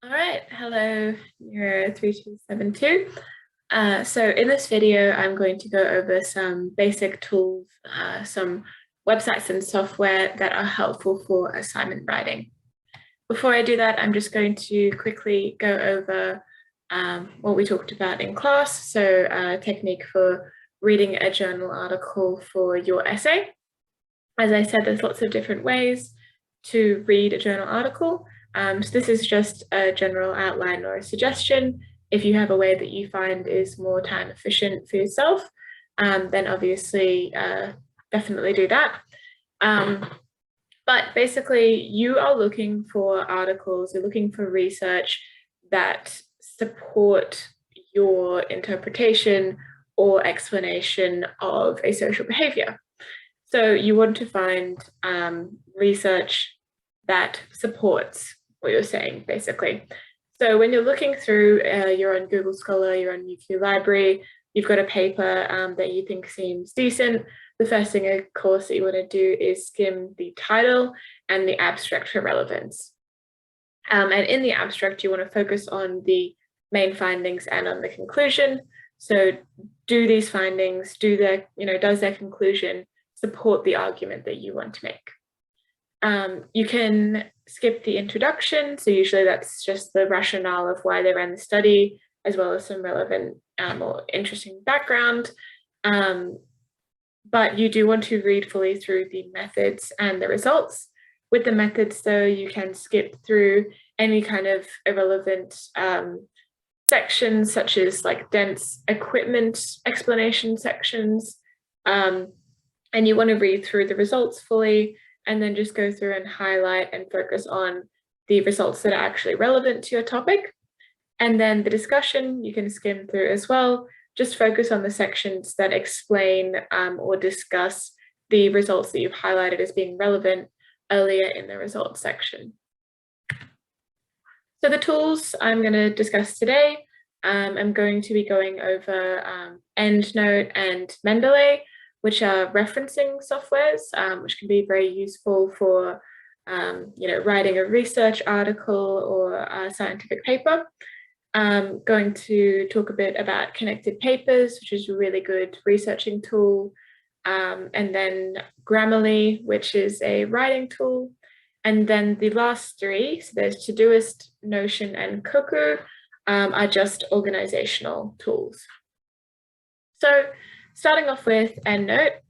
All right, hello, NEUR3272. So in this video, I'm going to go over some basic tools, some websites and software that are helpful for assignment writing. Before I do that, I'm just going to quickly go over what we talked about in class. So a technique for reading a journal article for your essay. As I said, there's lots of different ways to read a journal article. So this is just a general outline or a suggestion. If you have a way that you find is more time efficient for yourself, then obviously definitely do that. But basically, you are looking for articles, you're looking for research that support your interpretation or explanation of a social behavior. So you want to find research that supports what you're saying, basically. So when you're looking through, you're on Google Scholar, you're on UQ Library, you've got a paper that you think seems decent. The first thing, of course, that you want to do is skim the title and the abstract for relevance. And in the abstract, you want to focus on the main findings and on the conclusion. So do these findings, does their conclusion support the argument that you want to make? You can skip the introduction. So usually that's just the rationale of why they ran the study, as well as some relevant or interesting background. But you do want to read fully through the methods and the results. With the methods, though, you can skip through any kind of irrelevant sections, such as like dense equipment explanation sections. And you want to read through the results fully and then just go through and highlight and focus on the results that are actually relevant to your topic. And then the discussion you can skim through as well. Just focus on the sections that explain or discuss the results that you've highlighted as being relevant earlier in the results section. So the tools I'm going to discuss today, I'm going to be going over Endnote and Mendeley, which are referencing softwares, which can be very useful for writing a research article or a scientific paper. I'm going to talk a bit about Connected Papers, which is a really good researching tool, and then Grammarly, which is a writing tool. And then the last three, so there's Todoist, Notion, and Cuckoo, are just organizational tools. So starting off with Endnote.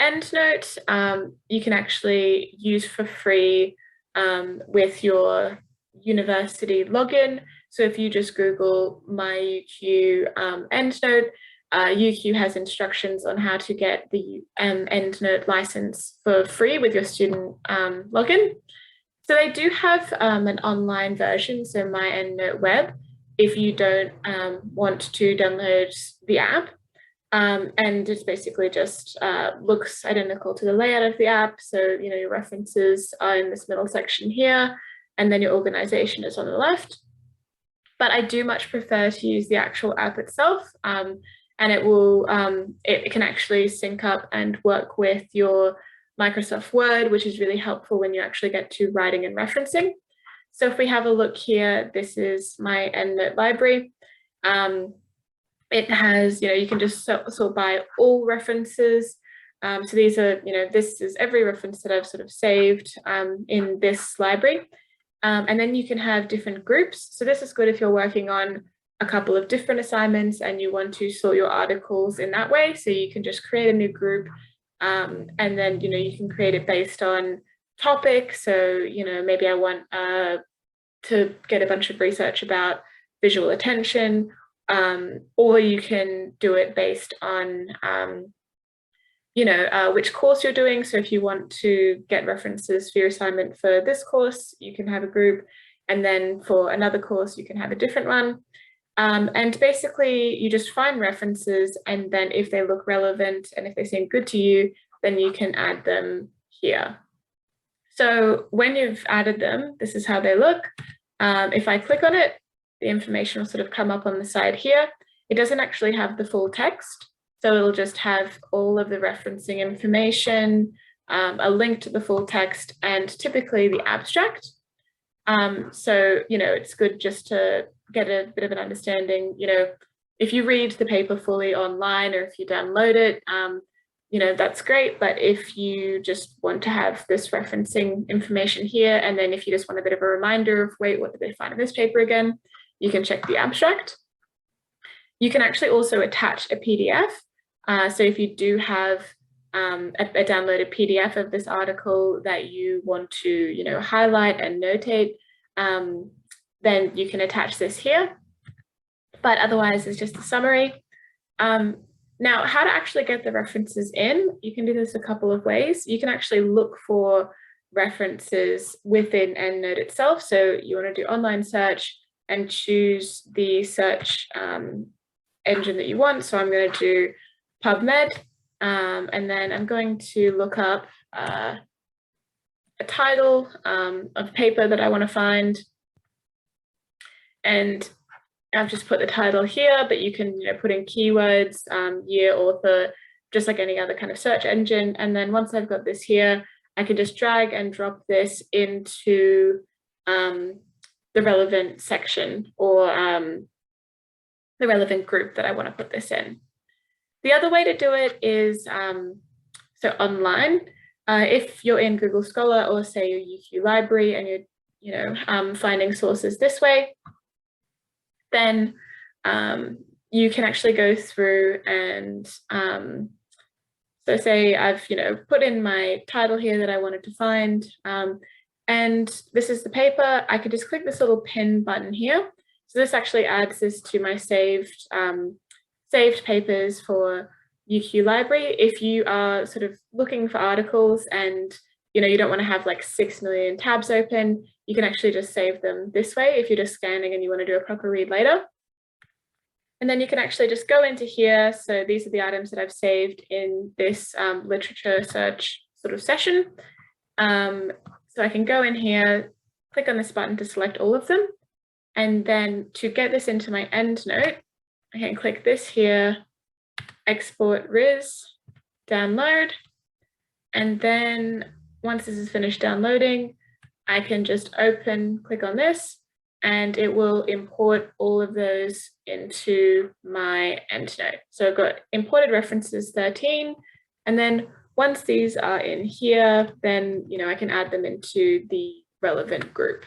Endnote you can actually use for free with your university login. So if you just Google my UQ Endnote, UQ has instructions on how to get the Endnote license for free with your student login. So they do have an online version, so My Endnote Web, if you don't want to download the app. And it's basically just looks identical to the layout of the app. So, your references are in this middle section here, and then your organization is on the left. But I do much prefer to use the actual app itself, and it can actually sync up and work with your Microsoft Word, which is really helpful when you actually get to writing and referencing. So if we have a look here, this is my Endnote library. It has, you can just sort by all references. So these are, this is every reference that I've sort of saved in this library. And then you can have different groups. So this is good if you're working on a couple of different assignments and you want to sort your articles in that way. So you can just create a new group and then, you can create it based on topic. So, maybe I want to get a bunch of research about visual attention. Or you can do it based on, which course you're doing. So if you want to get references for your assignment for this course, you can have a group. And then for another course, you can have a different one. And basically, you just find references. And then if they look relevant and if they seem good to you, then you can add them here. So when you've added them, this is how they look. If I click on it, the information will sort of come up on the side here. It doesn't actually have the full text, so it'll just have all of the referencing information, a link to the full text, and typically the abstract. So, it's good just to get a bit of an understanding, if you read the paper fully online or if you download it, that's great. But if you just want to have this referencing information here, and then if you just want a bit of a reminder of, wait, what did they find in this paper again? You can check the abstract. You can actually also attach a PDF. So if you do have a downloaded PDF of this article that you want to, highlight and notate, then you can attach this here. But otherwise, it's just a summary. Now, how to actually get the references in, you can do this a couple of ways. You can actually look for references within Endnote itself. So you want to do online search and choose the search engine that you want. So I'm going to do PubMed, and then I'm going to look up a title of paper that I want to find. And I've just put the title here, but you can put in keywords, year, author, just like any other kind of search engine. And then once I've got this here, I can just drag and drop this into the relevant section or the relevant group that I want to put this in. The other way to do it is so online. If you're in Google Scholar or say your UQ library and you're finding sources this way, then you can actually go through and so say I've put in my title here that I wanted to find, and this is the paper. I could just click this little pin button here. So this actually adds this to my saved papers for UQ library. If you are sort of looking for articles and you don't want to have like 6 million tabs open, you can actually just save them this way if you're just scanning and you want to do a proper read later. And then you can actually just go into here. So these are the items that I've saved in this literature search sort of session. So I can go in here, click on this button to select all of them. And then to get this into my EndNote, I can click this here, export RIS, download. And then once this is finished downloading, I can just click on this, and it will import all of those into my EndNote. So I've got imported references 13, and then once these are in here, then I can add them into the relevant group.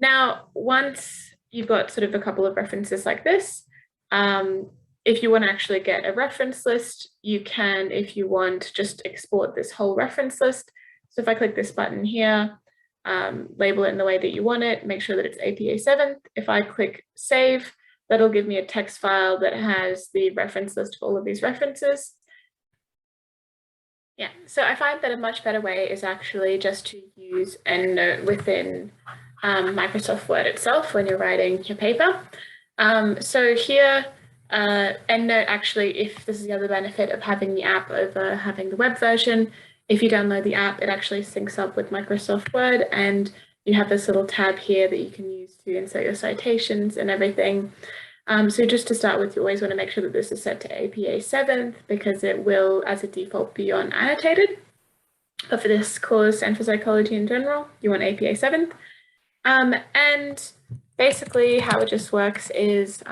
Now, once you've got sort of a couple of references like this, if you want to actually get a reference list, you can, if you want, just export this whole reference list. So if I click this button here, label it in the way that you want it, make sure that it's APA 7th. If I click save, that'll give me a text file that has the reference list of all of these references. Yeah, so I find that a much better way is actually just to use EndNote within Microsoft Word itself when you're writing your paper. So here, EndNote actually, if this is the other benefit of having the app over having the web version, if you download the app, it actually syncs up with Microsoft Word, and you have this little tab here that you can use to insert your citations and everything. So just to start with, you always want to make sure that this is set to APA 7th because it will, as a default, be on annotated. But for this course and for psychology in general, you want APA 7th. And basically how it just works is,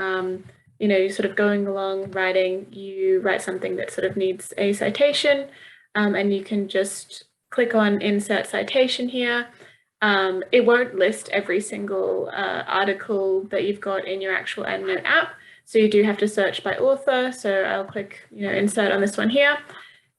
you're sort of going along writing, you write something that sort of needs a citation, and you can just click on insert citation here. It won't list every single article that you've got in your actual EndNote app. So you do have to search by author. So I'll click, insert on this one here.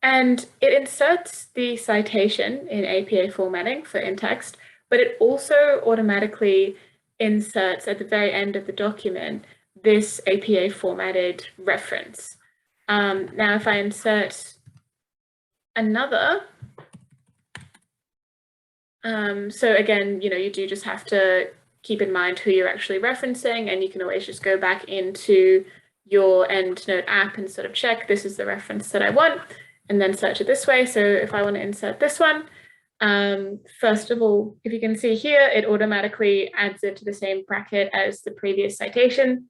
And it inserts the citation in APA formatting for in-text, but it also automatically inserts at the very end of the document this APA formatted reference. Now, if I insert another, so again, you do just have to keep in mind who you're actually referencing, and you can always just go back into your EndNote app and sort of check this is the reference that I want, and then search it this way. So if I want to insert this one, first of all, if you can see here, it automatically adds it to the same bracket as the previous citation,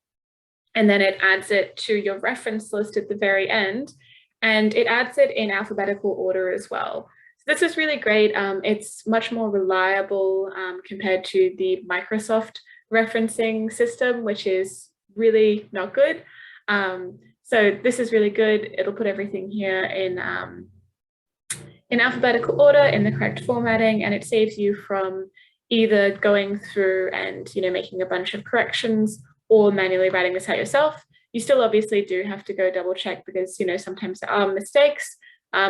and then it adds it to your reference list at the very end, and it adds it in alphabetical order as well. So this is really great. It's much more reliable compared to the Microsoft referencing system, which is really not good. So this is really good. It'll put everything here in alphabetical order in the correct formatting, and it saves you from either going through and making a bunch of corrections or manually writing this out yourself. You still obviously do have to go double check because sometimes there are mistakes.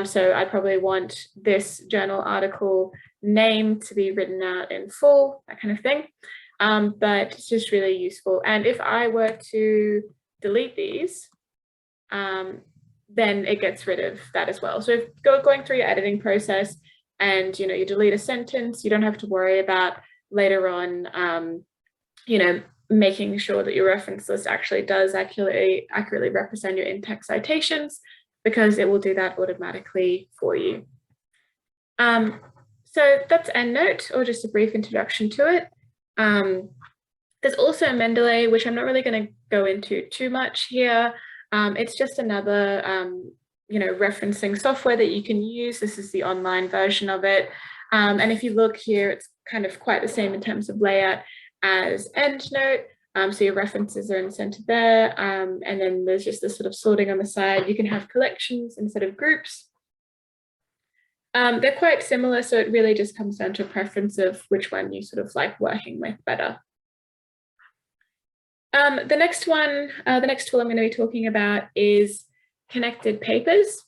So I probably want this journal article name to be written out in full, that kind of thing. But it's just really useful. And if I were to delete these, then it gets rid of that as well. So if going through your editing process and you delete a sentence, you don't have to worry about later on making sure that your reference list actually does accurately represent your in-text citations, because it will do that automatically for you. So that's Endnote, or just a brief introduction to it. There's also Mendeley, which I'm not really going to go into too much here. It's just another, referencing software that you can use. This is the online version of it. And if you look here, it's kind of quite the same in terms of layout as Endnote. So your references are in the center there. And then there's just this sort of sorting on the side. You can have collections instead of groups. They're quite similar, so it really just comes down to a preference of which one you sort of like working with better. The next tool I'm going to be talking about is Connected Papers.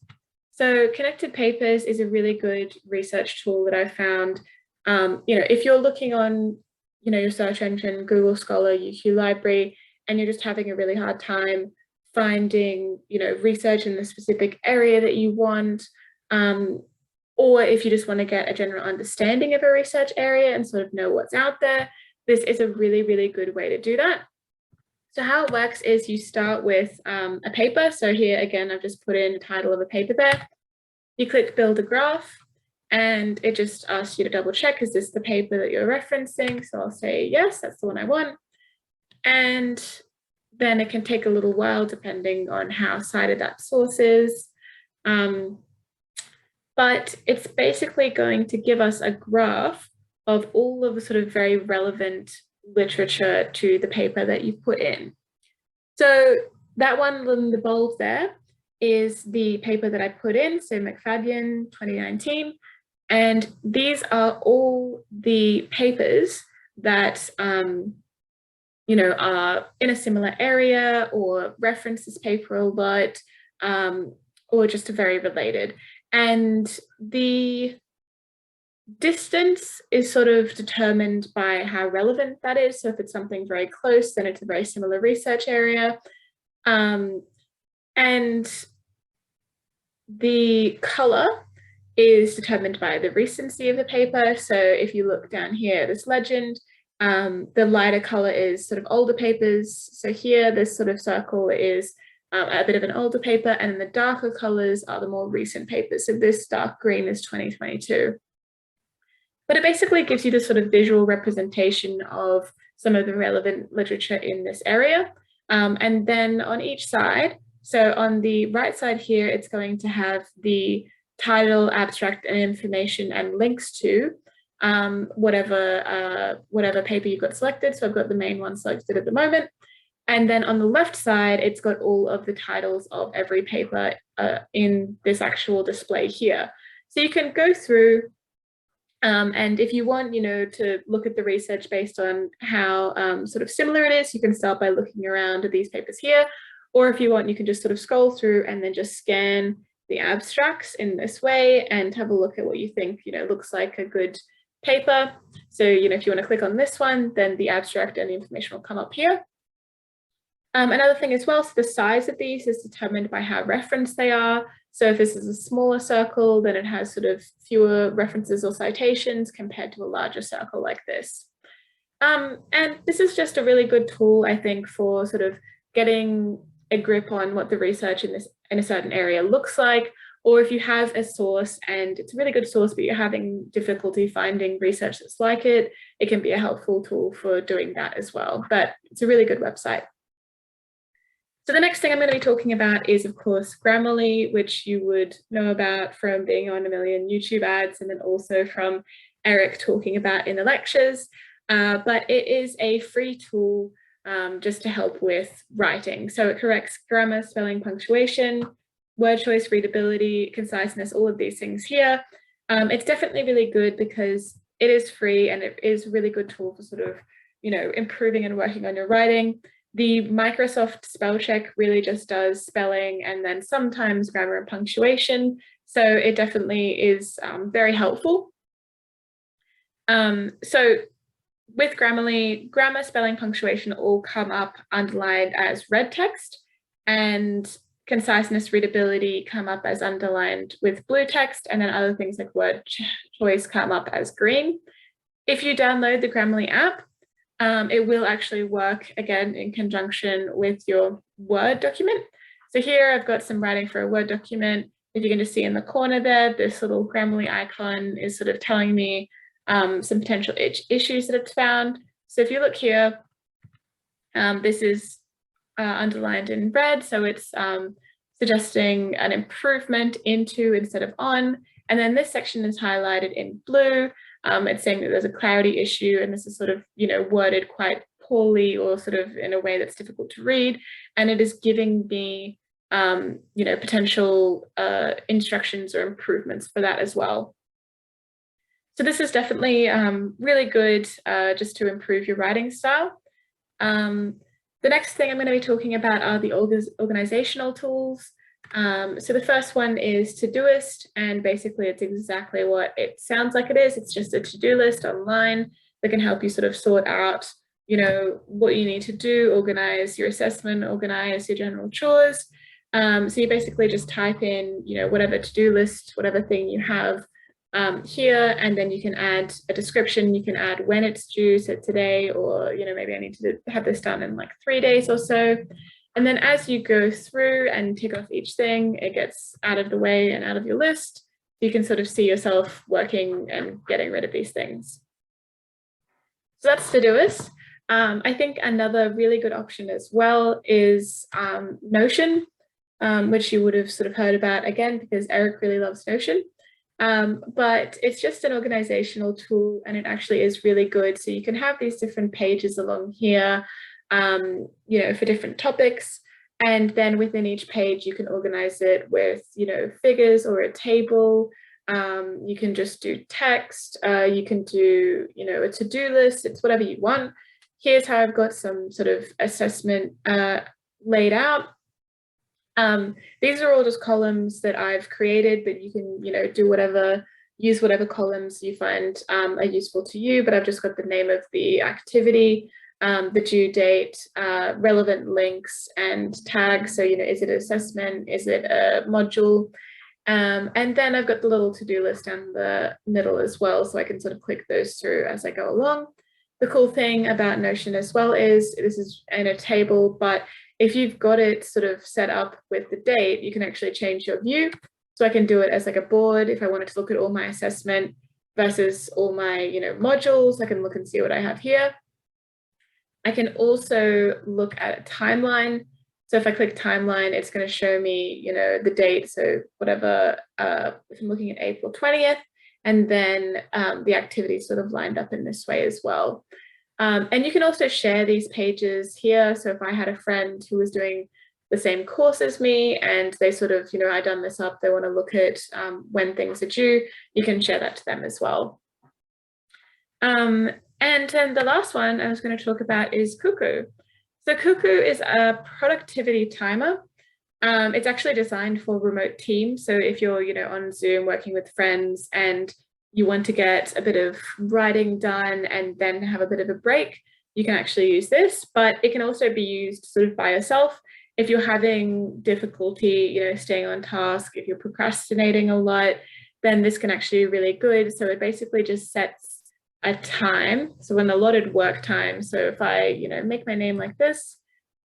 So Connected Papers is a really good research tool that I found. If you're looking on, your search engine, Google Scholar, UQ Library, and you're just having a really hard time finding, research in the specific area that you want, or if you just want to get a general understanding of a research area and sort of know what's out there, this is a really, really good way to do that. So how it works is you start with a paper. So here again, I've just put in the title of a paper there. You click build a graph and it just asks you to double check, is this the paper that you're referencing? So I'll say, yes, that's the one I want. And then it can take a little while depending on how cited that source is. But it's basically going to give us a graph of all of the sort of very relevant literature to the paper that you put in. So that one in the bold there is the paper that I put in, so McFadyen 2019. And these are all the papers that are in a similar area or reference this paper a lot, or just are very related. And the distance is sort of determined by how relevant that is. So if it's something very close, then it's a very similar research area. And the color is determined by the recency of the paper. So if you look down here, this legend, the lighter color is sort of older papers. So here, this sort of circle is a bit of an older paper, and then the darker colors are the more recent papers. So this dark green is 2022. But it basically gives you this sort of visual representation of some of the relevant literature in this area. And then on each side, so on the right side here, it's going to have the title, abstract, and information and links to whatever paper you got selected. So I've got the main one selected at the moment. And then on the left side, it's got all of the titles of every paper in this actual display here. So you can go through and if you want, to look at the research based on how sort of similar it is, you can start by looking around at these papers here. Or if you want, you can just sort of scroll through and then just scan the abstracts in this way and have a look at what you think, looks like a good paper. So, if you want to click on this one, then the abstract and the information will come up here. Another thing as well, so the size of these is determined by how referenced they are. So if this is a smaller circle, then it has sort of fewer references or citations compared to a larger circle like this. And this is just a really good tool, I think, for sort of getting a grip on what the research in a certain area looks like, or if you have a source and it's a really good source, but you're having difficulty finding research that's like it, it can be a helpful tool for doing that as well. But it's a really good website. So the next thing I'm going to be talking about is, of course, Grammarly, which you would know about from being on a million YouTube ads and then also from Eric talking about in the lectures. But it is a free tool just to help with writing. So it corrects grammar, spelling, punctuation, word choice, readability, conciseness, all of these things here. It's definitely really good because it is free and it is a really good tool for sort of, improving and working on your writing. The Microsoft spell check really just does spelling and then sometimes grammar and punctuation. So it definitely is very helpful. So with Grammarly, grammar, spelling, punctuation all come up underlined as red text, and conciseness, readability come up as underlined with blue text, and then other things like word choice come up as green. If you download the Grammarly app, it will actually work again in conjunction with your Word document. So here I've got some writing for a Word document. If you can just see in the corner there, this little Grammarly icon is sort of telling me some potential issues that it's found. So if you look here, this is underlined in red, so it's suggesting an improvement into instead of on. And then this section is highlighted in blue. It's saying that there's a clarity issue and this is sort of, worded quite poorly or sort of in a way that's difficult to read. And it is giving me, potential instructions or improvements for that as well. So this is definitely really good just to improve your writing style. The next thing I'm going to be talking about are the organizational tools. So the first one is Todoist, and basically it's exactly what it sounds like it is. It's just a to-do list online that can help you sort of sort out, what you need to do, organize your assessment, organize your general chores. So you basically just type in, whatever to-do list, whatever thing you have here, and then you can add a description. You can add when it's due, so today, or, maybe I need to have this done in like 3 days or so. And then as you go through and tick off each thing, it gets out of the way and out of your list. You can sort of see yourself working and getting rid of these things. So that's Todoist. I think another really good option as well is Notion, which you would have sort of heard about again, because Eric really loves Notion. But it's just an organizational tool and it actually is really good. So you can have these different pages along here, for different topics. And then within each page, you can organize it with, figures or a table. You can just do text. You can do, a to-do list. It's whatever you want. Here's how I've got some sort of assessment laid out. These are all just columns that I've created, but you can, use whatever columns you find are useful to you, but I've just got the name of the activity, the due date, relevant links and tags. So, is it an assessment? Is it a module? And then I've got the little to-do list down the middle as well, so I can sort of click those through as I go along. The cool thing about Notion as well is this is in a table, but if you've got it sort of set up with the date, you can actually change your view. So I can do it as like a board if I wanted to look at all my assessment versus all my, modules. I can look and see what I have here. I can also look at a timeline. So if I click timeline, it's going to show me, the date. So whatever, if I'm looking at April 20th, and then the activity sort of lined up in this way as well. And you can also share these pages here. So if I had a friend who was doing the same course as me and they sort of, I done this up, they want to look at when things are due, you can share that to them as well. And then the last one I was going to talk about is Cuckoo. So Cuckoo is a productivity timer. It's actually designed for remote teams. So if you're, on Zoom working with friends and you want to get a bit of writing done and then have a bit of a break, you can actually use this, but it can also be used sort of by yourself. If you're having difficulty, staying on task, if you're procrastinating a lot, then this can actually be really good. So it basically just sets a time. So an allotted work time. So if I, make my name like this,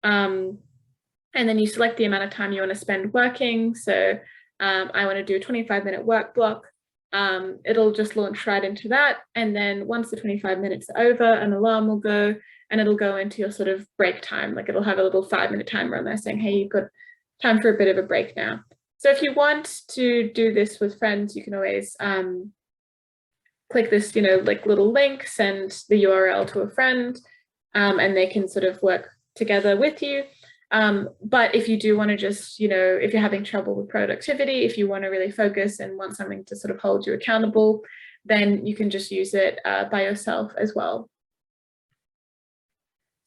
and then you select the amount of time you want to spend working. So I want to do a 25-minute work block. it'll just launch right into that. And then once the 25 minutes are over, an alarm will go and it'll go into your sort of break time. Like it'll have a little 5-minute timer on there saying, hey, you've got time for a bit of a break now. So if you want to do this with friends, you can always click this, like little link, send the URL to a friend, and they can sort of work together with you. But if you do want to just, if you're having trouble with productivity, if you want to really focus and want something to sort of hold you accountable, then you can just use it by yourself as well.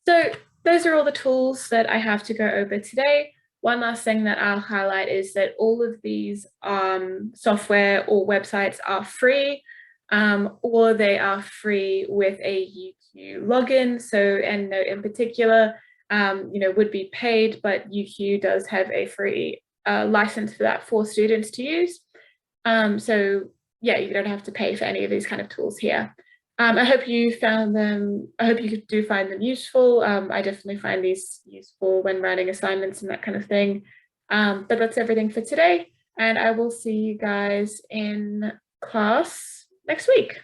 So those are all the tools that I have to go over today. One last thing that I'll highlight is that all of these software or websites are free, or they are free with a UQ login. So Endnote in particular, would be paid, but UQ does have a free license for that for students to use. So yeah, you don't have to pay for any of these kind of tools here. I hope you found them, I hope you do find them useful. I definitely find these useful when writing assignments and that kind of thing. But that's everything for today. And I will see you guys in class next week.